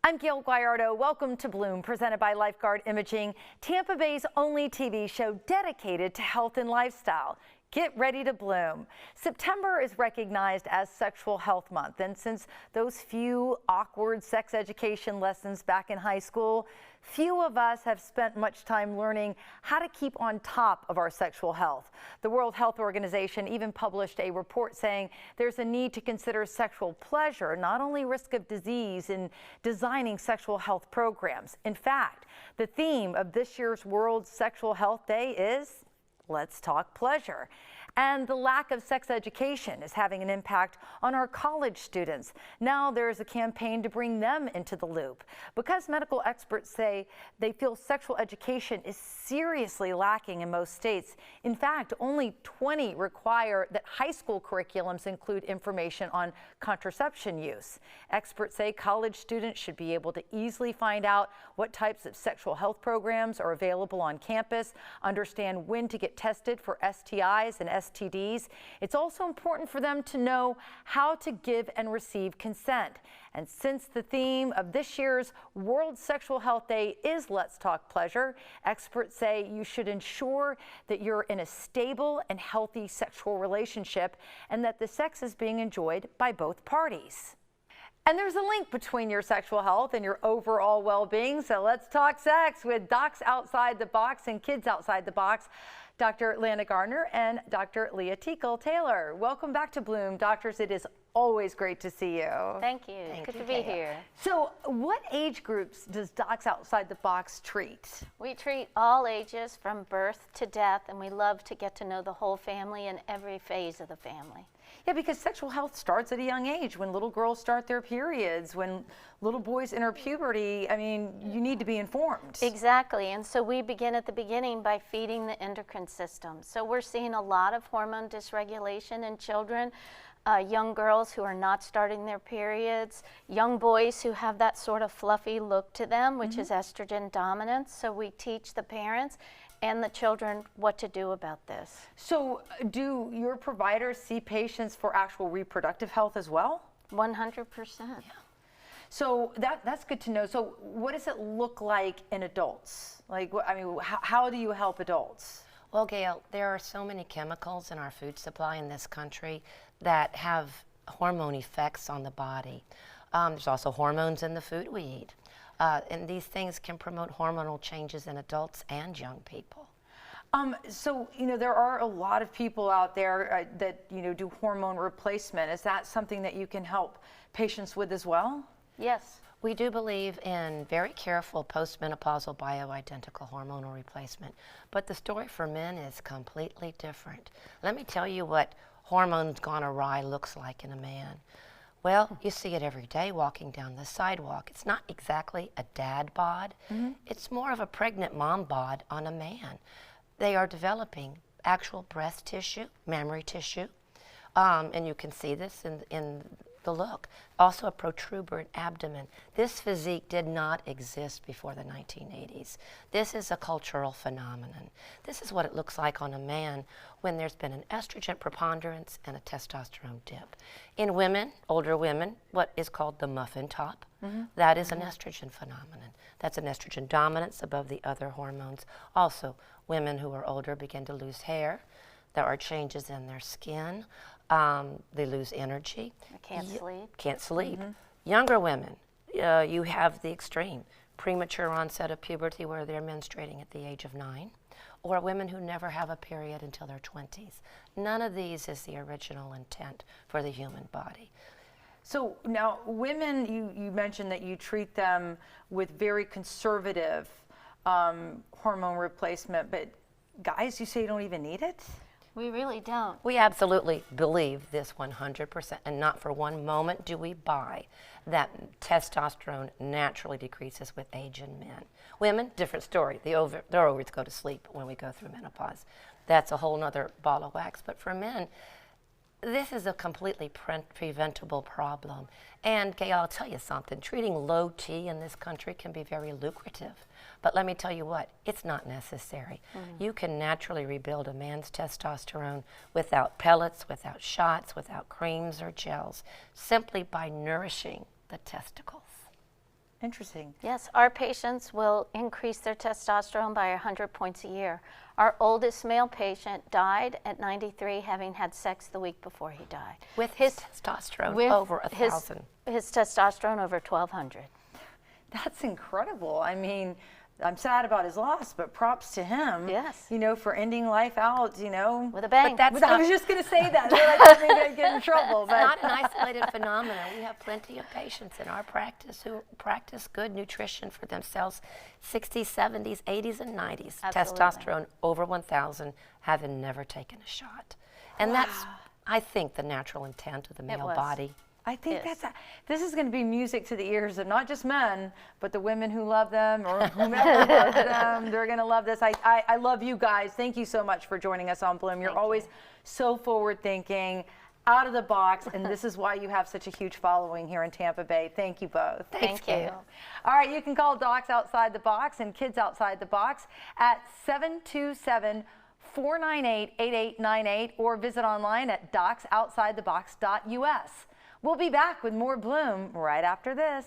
I'm Gayle Guyardo. Welcome to Bloom, presented by Lifeguard Imaging, Tampa Bay's only TV show dedicated to health and lifestyle. Get ready to bloom. September is recognized as Sexual Health Month, and since those few awkward sex education lessons back in high school, few of us have spent much time learning how to keep on top of our sexual health. The World Health Organization even published a report saying there's a need to consider sexual pleasure, not only risk of disease, in designing sexual health programs. In fact, the theme of this year's World Sexual Health Day is Let's Talk Pleasure. And the lack of sex education is having an impact on our college students. Now there's a campaign to bring them into the loop, because medical experts say they feel sexual education is seriously lacking in most states. In fact, only 20 require that high school curriculums include information on contraception use. Experts say college students should be able to easily find out what types of sexual health programs are available on campus, understand when to get tested for STIs and STDs. It's also important for them to know how to give and receive consent. And since the theme of this year's World Sexual Health Day is Let's Talk Pleasure, experts say you should ensure that you're in a stable and healthy sexual relationship and that the sex is being enjoyed by both parties. And there's a link between your sexual health and your overall well-being. So let's talk sex with Docs Outside the Box and Kids Outside the Box, Dr. Garner and Dr. Teekell-Taylor. Welcome back to Bloom. Doctors, it is always great to see you. Thank you. Good to be here. So what age groups does Docs Outside the Box treat? We treat all ages from birth to death, and we love to get to know the whole family and every phase of the family. Yeah, because sexual health starts at a young age, when little girls start their periods, when little boys enter puberty. I mean, you need to be informed. Exactly, and so we begin at the beginning by feeding the endocrine system. So we're seeing a lot of hormone dysregulation in children, young girls who are not starting their periods, young boys who have that sort of fluffy look to them, which is estrogen dominance. So we teach the parents and the children what to do about this. So do your providers see patients for actual reproductive health as well? 100%. Yeah. So that's good to know. So what does it look like in adults? Like, I mean, how do you help adults? Well, Gayle, there are so many chemicals in our food supply in this country that have hormone effects on the body. There's also hormones in the food we eat. And these things can promote hormonal changes in adults and young people. So, there are a lot of people out there that, do hormone replacement. Is that something that you can help patients with as well? Yes. We do believe in very careful postmenopausal bioidentical hormonal replacement, but the story for men is completely different. Let me tell you what hormones gone awry looks like in a man. Well, you see it every day walking down the sidewalk. It's not exactly a dad bod. It's more of a pregnant mom bod on a man. They are developing actual breast tissue, mammary tissue, and you can see this in the look. Also a protuberant abdomen. This physique did not exist before the 1980s. This is a cultural phenomenon. This is what it looks like on a man when there's been an estrogen preponderance and a testosterone dip. In women, older women, what is called the muffin top, that is an estrogen phenomenon. That's an estrogen dominance above the other hormones. Also, women who are older begin to lose hair. There are changes in their skin. They lose energy. Can't sleep. Younger women, you have the extreme. Premature onset of puberty where they're menstruating at the age of 9. Or women who never have a period until their 20s. None of these is the original intent for the human body. So now women, you mentioned that you treat them with very conservative hormone replacement, but guys, you say you don't even need it? We really don't. We absolutely believe this 100%, and not for one moment do we buy that testosterone naturally decreases with age in men. Women, different story. Their ovaries go to sleep when we go through menopause. That's a whole nother ball of wax. But for men, this is a completely preventable problem. And Gayle, I'll tell you something, treating low T in this country can be very lucrative. But let me tell you what, it's not necessary. You can naturally rebuild a man's testosterone without pellets, without shots, without creams or gels, simply by nourishing the testicles. Interesting. Yes, our patients will increase their testosterone by 100 points a year. Our oldest male patient died at 93, having had sex the week before he died. With his testosterone over 1,000. His testosterone over 1,200. That's incredible. I mean, I'm sad about his loss, but props to him. Yes. You know, for ending life out, you know. With a bang. But that's I was just going to say that. They're like, maybe I'd get in trouble. It's But not an isolated phenomenon. We have plenty of patients in our practice who practice good nutrition for themselves, 60s, 70s, 80s, and 90s. Absolutely. Testosterone over 1,000, having never taken a shot. And that's, I think, the natural intent of the male body. I think this is going to be music to the ears of not just men, but the women who love them or whomever loves them. They're going to love this. I love you guys. Thank you so much for joining us on Bloom. You're always so forward thinking, out of the box, and this is why you have such a huge following here in Tampa Bay. Thank you both. Thank you. All right, you can call Docs Outside the Box and Kids Outside the Box at 727-498-8898 or visit online at docsoutsidethebox.us. We'll be back with more Bloom right after this.